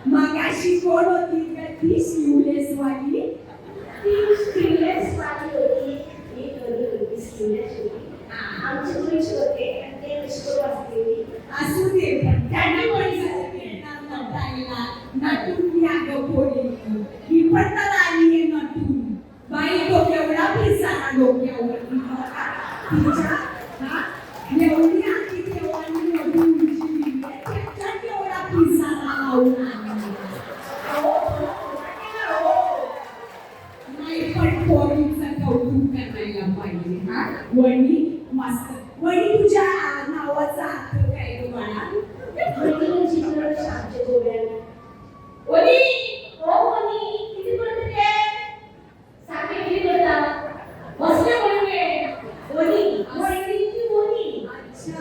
मगाशी कोण होती ती स्यूलेस वाली होती आमचे मुलीच होते आणि ते मिस्टर असते असू दे पण त्यांना कोणी नटून अगं पोरी ही पण तर आली आहे नटून बाई तो केवढा पिसारा डोक्यावर तिच्या एवढी आली तेव्हानी एवढी उंची त्याच्या केवढा पिसारा लावून नाही पण पोरीचं कौतुक करायला पाहिजे हा वणी मस्त वणी तुझ्या नावाचा अर्थ काय ग बाळा वणी शांत गोव्याला वणी हो वणी किती पर्यंत आहे साखर किती करता बसले वणी वणीची वणी अच्छा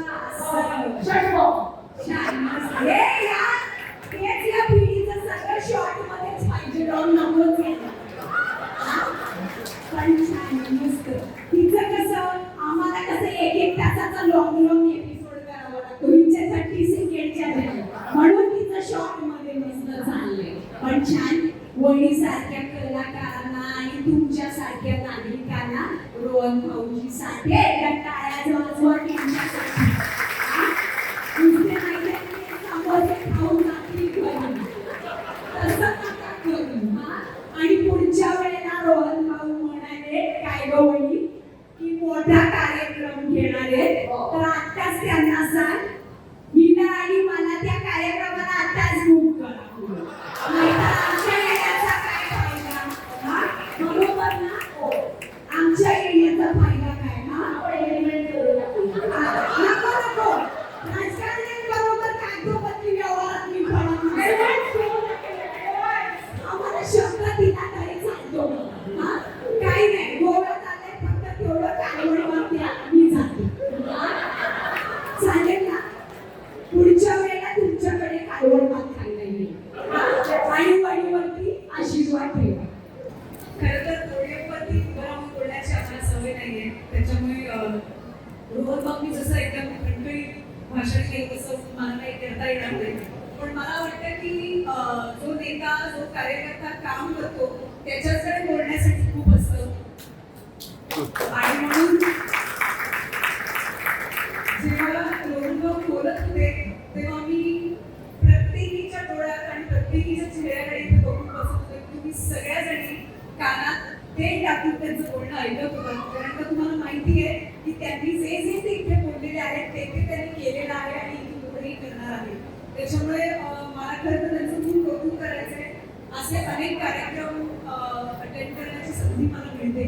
शर्ट हे यार तेच या पिढीचं सगळं शॉर्ट मध्येच पाहिजे डाऊन नकोच पण छान मस्त तिचं कसं आम्हाला कसं एक तासाचा लॉंग एपिसोड करावा लागतो हिच्या 30 सेकंडच्या म्हणून तिचं शॉर्ट मध्ये मस्त चाललंय पण छान वणी सारख्या कलाकारांना आणि तुमच्या सारख्या नागरिकांना रोहन भाऊजी साठी एकदा टाळ्या वाजवा त्यांच्यासाठी तुझे नाही समोर खाऊन जातील तसं नका करू आणि पुढच्या वेळेला रोहन भाऊ म्हणाले काय ग वणी की मोठा कार्यक्रम घेणार आहे तर आत्ताच त्यांना सांग हिला आणि मला त्या कार्यक्रमाला आत्ताच बुक करा नाहीतर आमच्या येण्याचा काय फायदा बरोबर ना आमच्या येण्याचा फायदा काय नको राजकारण्यांबरोबर कागदोपत्री व्यवहारात मी आम्हाला शब्द दिला तरी चालतो काही नाही गोव्यात आले फक्त तेवढं कालवडवरती मी जाते चालेल ना पुढच्या वेळेला तुमच्याकडे कालवड भात खायला येईल आणि वडीवरती आशीर्वाद ठेवा खरं तर पोळीवरती गरम बोलण्याची आम्हाला सवय नाहीये त्याच्यामुळे रोहन बाबी जसं एकदम खणखणीत भाषण केलं तसं मला काही करता येणार नाही पण मला वाटतं की जो नेता जो कार्यकर्ता काम करतो त्याच्याकडे बोलण्यासाठी खूप असतं आणि म्हणून जेव्हा रोहन भाऊ बोलत होते तेव्हा मी प्रत्येकीच्या डोळ्यात आणि प्रत्येकीच्या चेहऱ्याकडे इथे बघून बसत होते तुम्ही सगळ्याजणी कानात ते टाकून त्यांचं बोलणं ऐकत होतं कारण का तुम्हाला माहिती आहे की त्यांनी जे जे ते इथे बोललेले आहेत ते ते त्यांनी केलेलं आहे आणि इथे पुढेही करणार आहे त्याच्यामुळे मला खरं तर त्यांचं खूप कौतुक करायचं आहे असे अनेक कार्यक्रम अटेंड करण्याची संधी मला मिळते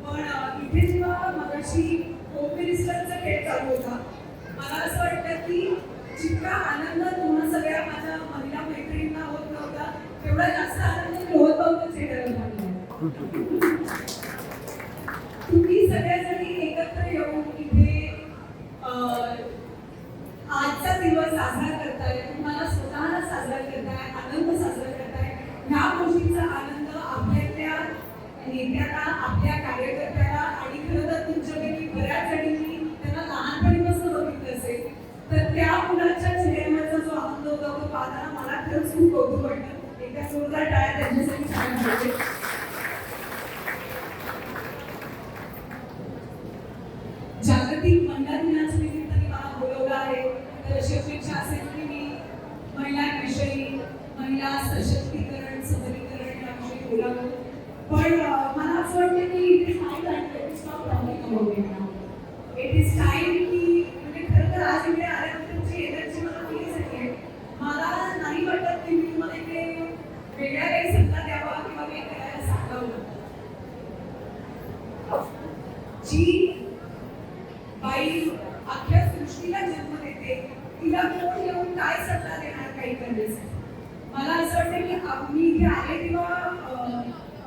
पण इथे जेव्हा मगाशी होम मिनिस्टरचा खेळ चालू होता मला असं वाटतं की जितका आनंद तुम्हा सगळ्या माझ्या महिला मैत्रिणींना होत नव्हता तेवढा जास्त आनंद रोहन भाऊच्या चेहऱ्यावर झाला तुम्ही सगळ्याजणी एकत्र येऊन इथे आजचा दिवस साजरा करताय तुम्हाला स्वतःला साजरा करताय आनंद साजरा करताय ह्या गोष्टीचा आनंद आपल्या नेत्याला आपल्या कार्यकर्त्याला आणि मुलाच्या चेहऱ्यावरचा जो आनंद होता तो पाहताना मला खरंच खूप कौतुक वाटलं. एकदा जोरदार टाळ्या त्यांच्यासाठी छान पाहिजे. जागतिक महिला दिनाच्या निमित्ताने मला बोलवलं आहे. तर अशी अपेक्षा असेल की मी महिलांविषयी, महिला सशक्तीकरण, सबलीकरण याविषयी बोलावं. पण मला असं वाटतं की it is time that it stop talking about it now. It is time की म्हणजे खरं तर आज इकडे आल्यानंतर तुमची एनर्जी मला फील झाली. मला नाही वाटत की मी तुम्हाला इकडे वेगळ्या काही सल्ला द्यावा किंवा काही करायला सांगावं. जी बाई अख्ख्या सृष्टीला जन्म देते तिला कोण येऊन काय सल्ला देणार काही करण्यासाठी. मला असं वाटतं की मी इथे आले तेव्हा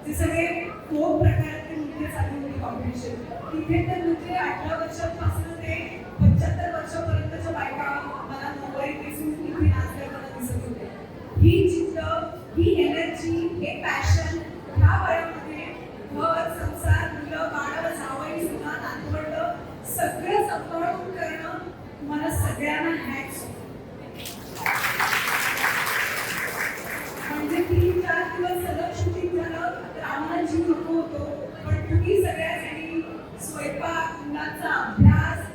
जे सगळे खूप प्रकारचे नृत्य चालू होते कॉम्पिटिशन तिथे तर म्हणजे 18 वर्षांपासून ते 75 वर्षापर्यंतच्या बायका मला नऊवारी नेसून इथे नाच करताना दिसत होते. ही जिद्द, ही एनर्जी, हे पॅशन ह्या वयामध्ये घर, संसार, मुलं, बाळ, जावई, सुना, नातवंड सगळं सांभाळून करणं तुम्हाला सगळ्यांना हॅट्स ऑफ. म्हणजे 3-4 दिवस सलग शूटिंग झालं तर आम्हाला जीव नको होतो. पण तुम्ही सगळ्याजणी स्वयंपाक, मुलांचा अभ्यास,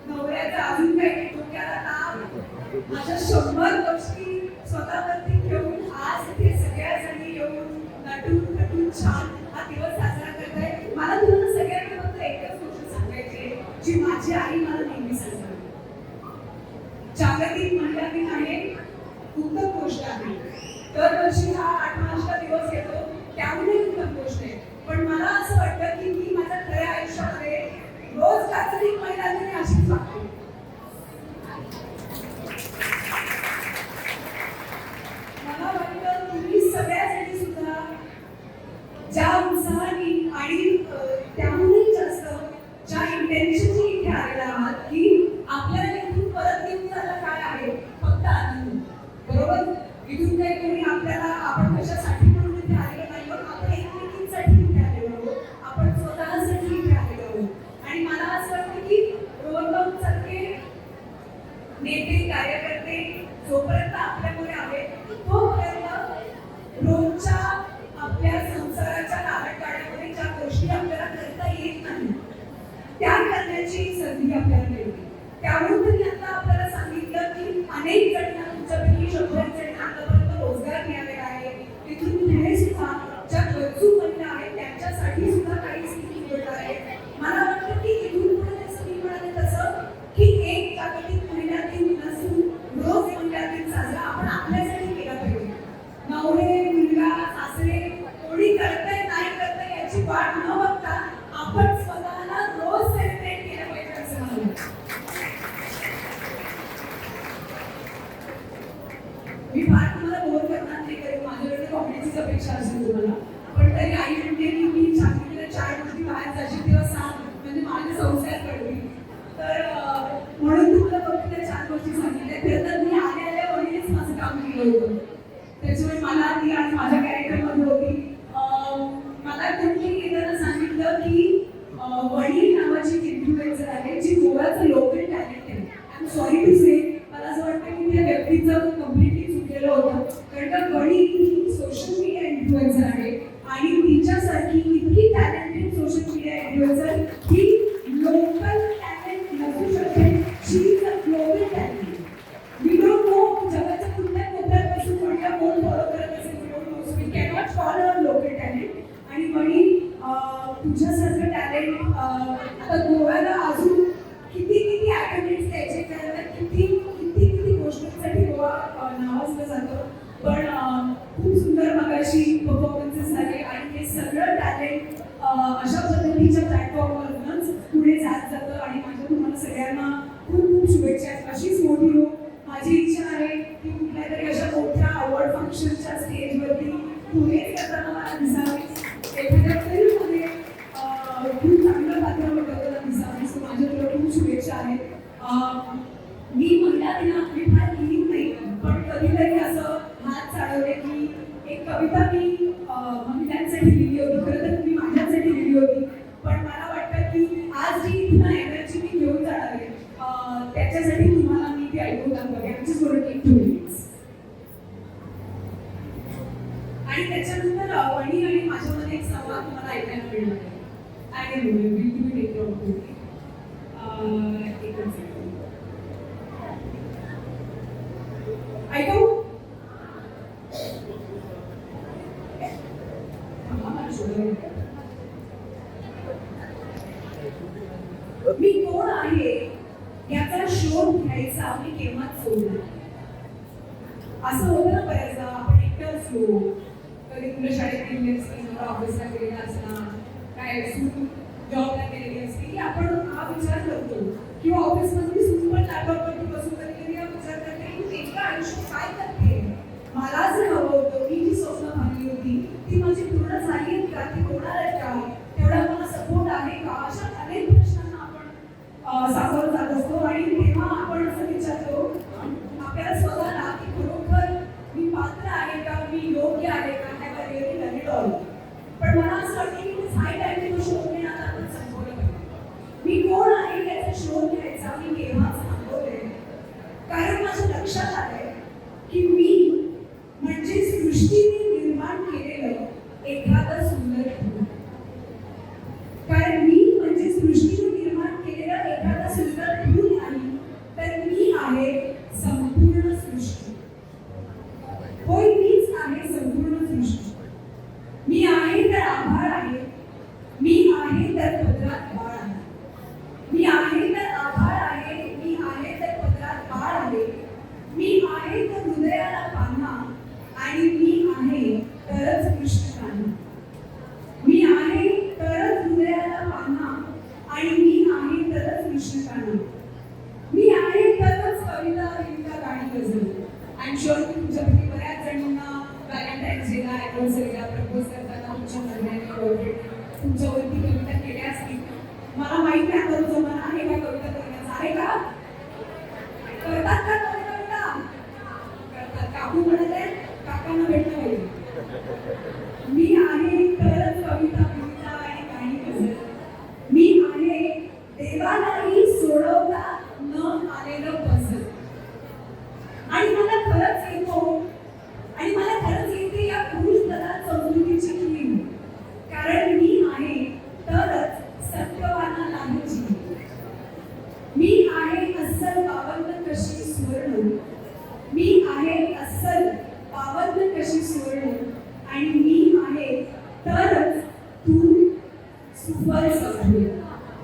नवऱ्याचा अजून काही डोक्याला ताप, अशा 100 गोष्टी स्वतःवरती घेऊन आज इथे सगळ्याजणी येऊन नटून थटून छान हा दिवस साजरा करताय. मला तुम्हाला सगळ्यांना फक्त एकच गोष्ट सांगायची आहे जी माझी आई मला नेहमी सांगते. जागतिक महिला दिन आहे, उत्तम गोष्ट आहे. दरवर्षी हा 8वा दिवस येतो त्यामुळे उत्तम गोष्ट आहे. पण मला असं वाटतं की मी माझ्या खऱ्या आयुष्यामध्ये रोज जागतिक महिला दिन अशीच वागते. मला वाटतं तुम्ही सगळ्यासाठी सुद्धा ज्या उत्साहाने आणि त्याहूनही जास्त ज्या इंटेन्शनने इथे आलेला आहात की आपल्याला इथून परत घेऊन जायला काय आहे, फक्त आनंद. बरोबर? इथून काही कोणी आपल्याला आपण कशासाठी म्हणून इथे आलेलो नाही आहोत. आपण एकमेकींसाठी इथे आलेलो आहोत. आपण स्वतःसाठी इथे आलेलो आहोत. आणि मला असं वाटतं की रोहन सारखे नेते, कार्यकर्ते जोपर्यंत आपल्यामुळे आहेत तोपर्यंत रोजच्या आपल्या संसाराच्या नाटकाड्यामध्ये ज्या गोष्टी आपल्याला करता येत नाही त्या करण्याची संधी आपल्याला मिळते. त्यामुळे मी आता आपल्याला सांगितलं की अनेक जणांना तुमच्यापैकी 100 जणांना आतापर्यंत रोजगार मिळालेला आहे. तिथून पुढे सुद्धा ज्या गरजू महिला आहेत त्यांच्यासाठी सुद्धा काही स्कीम मिळणार आहे. मला वाटतं की इथून पुढे जसं मी म्हणाले तसं की एक जागतिक महिला दिन नसून रोज महिला दिन साजरा आपण आपल्यासाठी केला पाहिजे. नवरे, मुलगा, सासरे कोणी करतंय नाही करतंय याची वाट न बघता आपण स्वतःला रोज सेलिब्रेट केलं पाहिजे असं मला वाटतं. मी फार तुम्हाला बोर करणार नाही कारण माझ्याकडे कॉमेडीचीच अपेक्षा असेल तुम्हाला. पण तरी आई म्हणते की मी सांगितलेल्या 4 गोष्टी बाहेर जाशील तेव्हा सांग म्हणजे माझे संस्कार कळतील. तर म्हणून तुम्हाला फक्त त्या 4 गोष्टी सांगितल्या. खरं तर मी आल्या वडीलच माझं काम केलं होतं. त्याच्यामुळे मला ती आज माझ्या कॅरेक्टरमध्ये होती. मला कोणीतरी येताना सांगितलं की वडील नावाची इन्फ्लुएन्सर आहे जी गोव्याचं लोकल टॅलेंट आहे. आय एम सॉरी टू से मला असं वाटतं की त्या व्यक्तीचं कम्प्लिटली चुकलेलं होतं. कारण का वडील ही सोशल मीडिया इन्फ्लुएन्सर आहे आणि तिच्यासारखी इतकी टॅलेंटेड सोशल मीडिया इन्फ्लुएन्सर ही लोकल टॅलेंट नसू शकते. She is a global talent. We don't know जगाच्या कुठल्या कोपऱ्यापासून कोणत्या कोण फॉलो करत असेल. We don't know. So we cannot follow a local talent. आणि वडील तुझ्यासारखं टॅलेंट आता गोव्याला अजून किती ॲक्टिव्हिटीज द्यायचे कारण किती गोष्टींसाठी गोवा नावाजलं जातं. पण खूप सुंदर मगाशी परफॉर्मन्सेस झाले आणि हे सगळं टॅलेंट अशा पद्धतीच्या प्लॅटफॉर्मवरूनच पुढे जात जातं. आणि माझ्या तुम्हाला सगळ्यांना खूप शुभेच्छा. अशीच मोठी हो. माझी इच्छा आहे की कुठल्या तरी अशा मोठ्या अवॉर्ड फंक्शनच्या स्टेजवरती पुढेच करताना मला दिसावीच. एखाद्या फिल्ममध्ये खूप चांगलं पात्र बघताना दिसावीच. माझ्या तुला खूप शुभेच्छा आहेत. मी महिला दिना आपली फार लिहित नाही पण कधीतरी असं हात चालवले की एक कविता मी महिलांसाठी लिहिली होती. खरं तर मी माझ्यासाठी लिहिली होती. पण मला वाटतं की आज जी इथून एनर्जी मी घेऊन जाणार आहे त्याच्यासाठी तुम्हाला मी ती ऐकून बघेन. आणि त्याच्यानंतर वणी आणि माझ्यामध्ये एक संवाद तुम्हाला ऐकायला मिळणार आहे. I can do it. Will you take care of it? एकच second. ऐकू? मी कोण आहे याचा शोध घ्यायचा मी केव्हाच सोडला. असं होतं ना बऱ्याचदा आपण एकटं असलो, कधी तुला शाळेत गेली असती, ऑफिसला गेलेला असणार, काय जॉबला गेलेली असती, की आपण हा विचार करतो किंवा ऑफिसमध्ये सून पण लॅपटॉपवरती बसून कधी कधी हा विचार करते की नेमकं आयुष्य काय करते. मला जे हवं होतं, मी जी स्वप्न पाहिली होती ती माझी पूर्ण झाली आहेत का, ती होणार आहेत का, तेवढा मला सपोर्ट आहे का, अशा अनेक प्रश्नांना आपण सामोरं जात असतो. आणि तेव्हा आपण असं विचारतो आपल्याला स्वतःला की खरोखर मी पात्र आहे का, मी योग्य आहे का, have I really done it all. पण मला असं वाटतं की हाय टाइम तो शोध घेण्यात आपण संपवलं पाहिजे. मी कोण आहे याचा शोध घ्यायचा मी केव्हाच थांबवले, कारण माझ्या लक्षात आलंय की मी म्हणजे सृष्टीने निर्माण केलेलं एखादं सुंदर फूल. कारण मी म्हणजे सृष्टीने निर्माण केलेलं एखादं सुंदर फूल नाही, तर मी आहे संपूर्ण सृष्टी. होय, मीच आहे संपूर्ण सृष्टी. मी आहे तर आभाळ आहे, मी आहे तर पदरात बाळ आहे. मी आहे तर आभाळ आहे, मी आहे तर पदरात बाळ आहे. मी आहे तर हृदयाला पान्हा आणि मी आहे तरच कृष्णकान्हा. मी आहे तरच हृदयाला पान्हा आणि मी आहे तरच कृष्णकान्हा. मी आहे तरच कविता कविता गाणी गझल. आय एम शुअर की तुमच्यापैकी बऱ्याच जणांना व्हॅलेंटाईन्स डेला, ॲनिव्हर्सरीला प्रपोज करताना तुमच्या नवऱ्याने ऑलरेडी तुमच्यावरती कविता केल्या असतील. मला माहित नाही आता जमाना आहे का कविता करण्याचा, आहे का? करतात का कविता? करतात. काकू म्हणाले काकांना भेटलं पाहिजे. मी आहे तरच कविता कविता आणि गाणी गझल. मी आहे देवालाही सोडवता न आलेलं पझल. आणि मला खरंच येतो आणि मला खरंच येते या पुरुष प्रधान संस्कृतीची कीम. कारण मी आहे तरच सत्यवाना लाभची. मी आहे अस्सल पावन्न कशी सुवर्ण. मी आहे अस्सल पावन्न कशी सुवर्ण आणि मी आहे तरच तू सुफल सौंदर्य.